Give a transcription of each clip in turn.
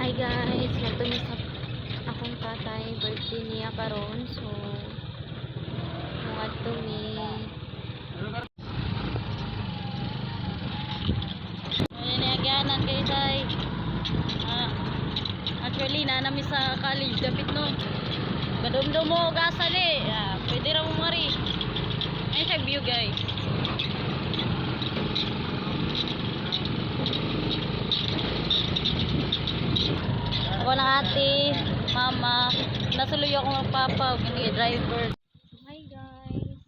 Hi guys, nagtumi sa akong tatay birthday niya karon, so mga tumi. Ayun na agyanan kay tay. Actually na nami sa college dapit no. Badumdum mo gasan eh. Pwede ra mo mari. Ay sa view guys. Ako ng ate, mama, nasuloy ako ng papa, kini driver. Hi guys,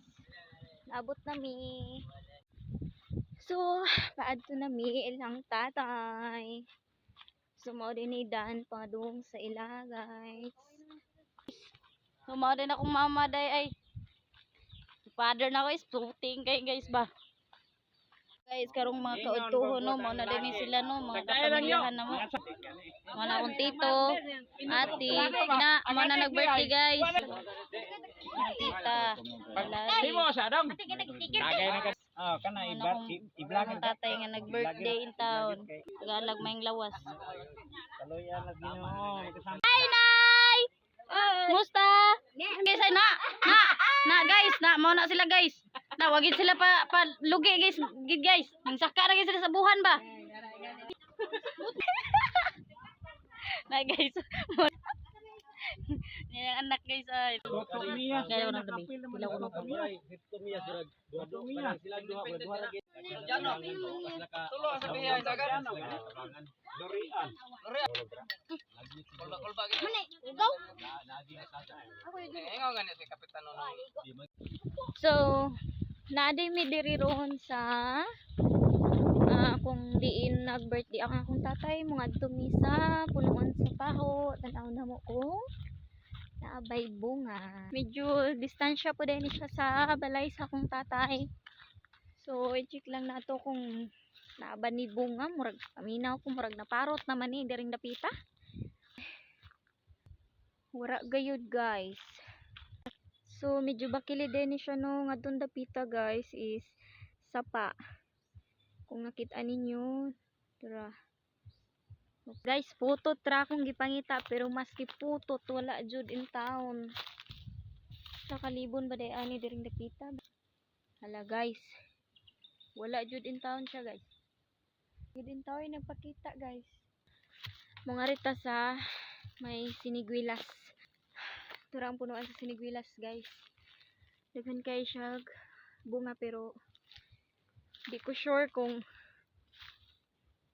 naabot nami. So, paadto nami ilang tatay. So, mao din ni daan padung sa ila guys. So, mao din akong mama day ay. Father na ko is puting kay guys ba. Guys, karong mga kaudtuhon no, mao na din sila no, mga kapamilyahan na mo. Mao na akong tito, ati, ina, mao na nag-birthday guys. Mga tita, lalaki. Kana i-vlog ang tatay nga nag-birthday in town. Tagalog mayong lawas. Hi, Nay! Musta? Guys, ay na guys, mao na sila guys. Na wagid sila pa lugi guys, gid guys. Nang saka ra sila sa buhan ba? Na guys. Yan ang anak guys ay. Dahil ko nang tabi. Pila ko nang tabi. Sila duha lagi. Tulo sa biya dagan. Dorian. Kulba gid. Ikaw? Engaw gani si kapitan no. So, naadi mi diri roon sa kung diin nag-birthday ang akong tatay, mga dumi sa punuan sa paho, tanaw na mo ko naabay bunga. Medyo distansya po din siya sa balay sa akong tatay. So, i-check lang nato kung naaba ni bunga, murag paminaw ko, murag naparot naman ni diring dapita. Wala gayud guys. So, medyo bakili din siya no, nga doon dapita guys is sapa. Kung nakita ninyo, tara. Guys, putot ra akong gipangita, pero maski putot, wala jud in town. Sa kalibon ba day ani diring dapita? Hala guys, wala jud in town siya guys. Jud in town nagpakita guys. Mga rita sa may siniguilas. Tura ang punuan sa siniguilas guys. Daghan kay siya bunga pero di ko sure kung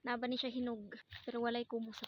naba ni siya hinog, pero walay kumo sa